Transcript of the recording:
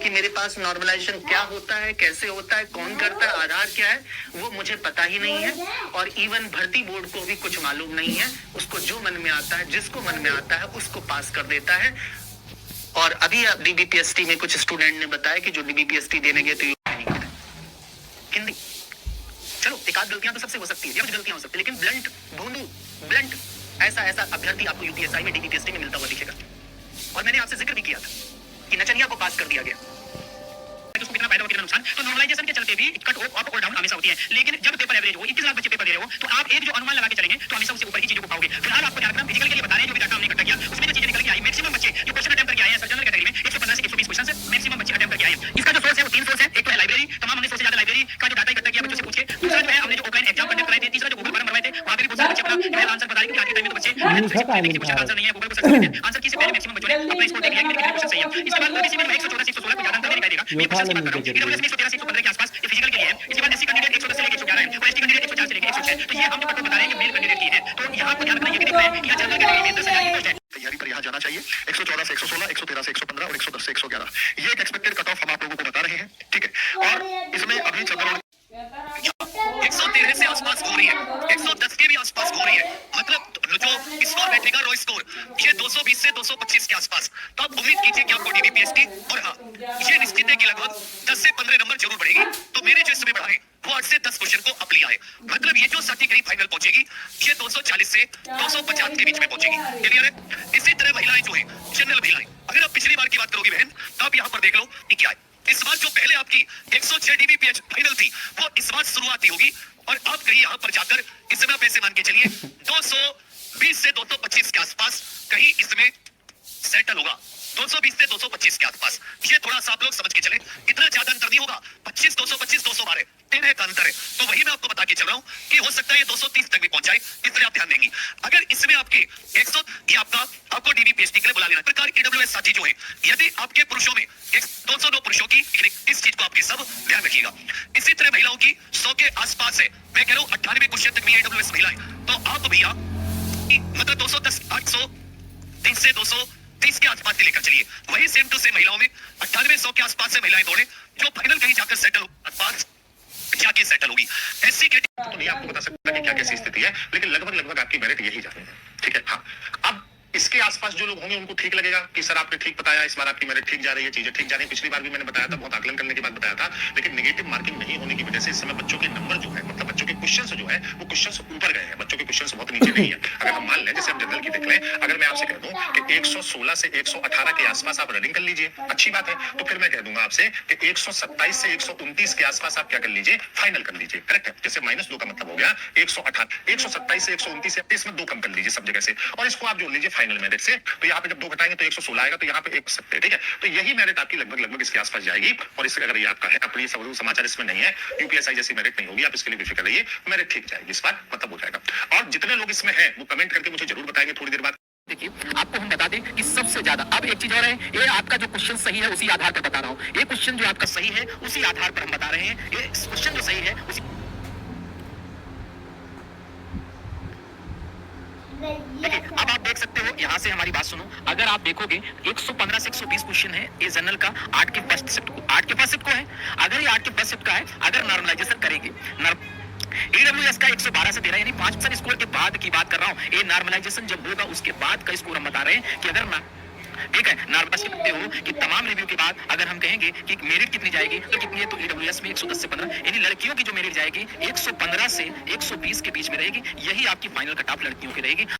कि मेरे पास नॉर्मलाइजेशन क्या होता है, कैसे होता है, कौन करता है, आधार क्या है, वो मुझे पता ही नहीं है। और इवन भर्ती बोर्ड को भी कुछ मालूम नहीं है। उसको जो मन में आता है, जिसको मन में आता है, उसको पास कर देता है। और अभी डीबीपीएसटी में कुछ स्टूडेंट ने बताया कि जो डीबीपीएसटी देने गए तो हिंदी, चलो एक आध गलतियां तो सबसे हो सकती है, या कुछ गलतियां हो सकती है, लेकिन ब्लंट ऐसा अभ्यर्थी आपको यूपीएसआई में डीबीपीएसटी में मिलता हुआ दिखेगा। और मैंने आपसे जिक्र भी किया था कि नचनिया को पास कर दिया गया, उसको कितना फायदा हो कितना नुकसान। तो नॉर्मलाइजेशन के चलते भी कट ऑफ और डाउन हमेशा होती है, लेकिन जब पेपर एवरेज हो 21 लाख बच्चे पेपर दे रहे हो तो आप एक जो अनुमान लगा के चलेंगे तो हमेशा उससे ऊपर की चीजों को पाओगे। फिलहाल आपको ध्यान रखना, फिजिकल के लिए बता रहे हैं, जो भी डाटा हमने इकट्ठा किया उसमें जो चीजें निकल के आई, मैक्सिमम बच्चे जो क्वेश्चन अटेम्प्ट करके आए हैं जनरल कैटेगरी में 115 से 120 क्वेश्चन है, मैक्सिमम बच्चे अटेम्प्ट करके आए हैं। इसका जो सोर्स है वो 3 सोर्स है। एक तो है लाइब्रेरी, तमाम हमने सोर्स से ज्यादा लाइब्रेरी का जो डाटा इकट्ठा किया बच्चों से पूछ के। दूसरा जो है हमने जो ऑफलाइन एग्जाम कंडक्ट कराए थे। तीसरा जो गूगल फॉर्म भरवाए थे, वहां पे भी बहुत सारे बच्चे अपना आंसर बता रहे कि आज के टाइम में तो बच्चे क्वेश्चन आंसर नहीं है, गूगल को सर्च करते हैं, आंसर की से पहले मैक्सिमम बच्चों ने अपना स्कोर दे दिया कि मेरे क्वेश्चन सही है। इसके बाद ओबीसी में 114 से 116 को ज्यादा अंतर नहीं दिखाई देगा। ये क्वेश्चन की बात कर रहा हूं, ईडब्ल्यूएस में 113 से 115 के आसपास ये फिजिकल के लिए है। इसके बाद एससी कैंडिडेट 110 से लेकर 111 है और एसटी कैंडिडेट 104 से लेकर 106। तो ये हम जो कट ऑफ बता रहे हैं ये मेल कैंडिडेट की है। तो यहां आपको ध्यान रखना, ये भी देख रहे हैं कि यहां जनरल कैटेगरी में 10,000 की पोस्ट है। तैयारी पर यहाँ जाना चाहिए 114 से 116, 113 से 115 और 110 से 111। ये एक एक्सपेक्टेड कट ऑफ हम आप लोगों को बता रहे हैं, ठीक है। और इसमें अभी चंद्रगढ़ 113 से आसपास हो रही है, 110 के भी आसपास हो रही है, मतलब जो स्कोर बैठेगा रो स्कोर ये 220 से 225 के आसपास। तो आप उम्मीद कीजिए कि आपको डीबीपीएसटी, और हाँ ये निश्चित है कि लगभग 10 से 15 नंबर जरूर बढ़ेगी। तो मेरे जो इसमें बढ़ा है वो 8 से 10 क्वेश्चन को अप लिया है, मतलब ये जो सटी कहीं फाइनल पहुंचेगी ये 240 से 250 के बीच में पहुंचेगी। क्लियर है। इसी तरह महिलाएं जो है, जनरल महिलाएं, अगर आप पिछली बार की बात करोगे बहन तो आप यहाँ पर देख लो कि क्या है। इस बार जो पहले आपकी 106 डीबीपीएच फाइनल थी वो इस बार शुरुआती होगी, और आप कहीं यहाँ पर जाकर इसमें आप ऐसे मान के चलिए 220 से 225 के आसपास कहीं इसमें सेटल होगा। 220 से 225 के आसपास, ये थोड़ा सा आप लोग समझ के चले, इतना ज्यादा अंतर नहीं होगा। 25 225 212 13 का अंतर है। तो वही मैं आपको बता के चल रहा हूँ कि हो सकता है ये 230 तक भी पहुंच जाए, इसलिए आप ध्यान देंगी। अगर इसमें आपके 100 ये आपको डीबीपीएसटी के लिए बुला लेना। प्रकार ईडब्ल्यूएस साथी जो है, यदि आपके पुरुषों में 209 पुरुषों की, इस चीज को आपके सब ध्यान रखिएगा। इसी तरह महिलाओं की 100 के आसपास है, मैं कह रहा हूँ 98 क्वेश्चन तक भी ईडब्ल्यूएस महिलाएं। तो आप भैया मतलब 210 830 से 230 के आसपास लेकर चलिए। वही सेम टू सेम महिलाओं में 98 100 के आसपास से महिलाएं दौड़े, जो फाइनल कहीं जाकर सेटल हो, आसपास जाके सेटल होगी। ऐसी कैटेगरी तो नहीं आपको बता सकता कि क्या कैसी स्थिति है, लेकिन लगभग आपकी मेरिट यही जा रही है, ठीक है। हाँ, अब इसके आसपास जो लोग होंगे उनको ठीक लगेगा कि सर आपने ठीक बताया, इस बार आपकी मेरिट ठीक जा रही है, चीजें ठीक जा रही है। पिछली बार भी मैंने बताया था, बहुत आकलन करने के बाद बताया था, लेकिन नेगेटिव मार्किंग नहीं होने की वजह से इस समय बच्चों के नंबर जो है, मतलब बच्चों के क्वेश्चंस जो है वो क्वेश्चंस ऊपर गए हैं, बच्चों के क्वेश्चंस बहुत नीचे नहीं है। अगर हम मान लें, जैसे हम जनरल की देख लें, अगर मैं आपसे कह दूं कि 116 से 118 के आसपास आप रनिंग कर लीजिए, अच्छी बात है, तो फिर मैं कह दूंगा आपसे कि 127 से 129 के आसपास आप क्या कर लीजिए, फाइनल कर लीजिए। करेक्ट है। जैसे -2 का मतलब हो गया 128, 127 से 129 इसमें 2 कम कर लीजिए सब जगह से, और इसको आप जोड़ लीजिए फाइनल मेरिट से। तो यहाँ पे जब 2 घटाएंगे तो 116 आएगा, तो यहाँ पे 1 सकते हैं, ठीक है। तो यही मेरिट आपकी लगभग इसके आसपास जाएगी। और इससे अगर ये आपका है, अपनी सब समाचार इसमें नहीं है, यूपीएसआई जैसी मेरिट नहीं होगी, आप इसके लिए बेफिक्र रहिए, मेरिट ठीक जाएगी, इस बार मतलब हो जाएगा। और जितने लोग इसमें हैं वो कमेंट करके मुझे जरूर बताएंगे थोड़ी देर बाद। देखिए, आपको हम बता दें कि सबसे ज्यादा अब एक चीज और है, ये आपका जो क्वेश्चन सही है उसी आधार पर बता रहा हूँ। ये क्वेश्चन जो आपका सही है उसी आधार पर हम बता रहे हैं, ये क्वेश्चन जो सही है उसी। देखिए, अब आप देख सकते हो, यहाँ से हमारी बात सुनो। अगर आप देखोगे 115 से 120 क्वेश्चन है ये जनरल का 8 के फर्स्ट शिफ्ट को, 8 के फर्स्ट शिफ्ट को है। अगर ये 8 के फर्स्ट शिफ्ट का है, अगर नॉर्मलाइजेशन करेंगे, ईडब्ल्यूएस का 112 से 13 यानी 5% स्कोर के बाद की बात कर रहा हूँ। ये नॉर्मलाइजेशन जब होगा उसके बाद का स्कोर हम बता रहे हैं कि अगर ना, ठीक है, नॉर्मलाइजेशन करते हो कि तमाम रिव्यू के बाद अगर हम कहेंगे कि मेरिट कितनी जाएगी तो कितनी है, तो ईडब्ल्यूएस में 110 से 15, यानी लड़कियों की जो मेरिट जाएगी 115 से 120 के बीच में रहेगी। यही आपकी फाइनल कट ऑफ लड़कियों की रहेगी।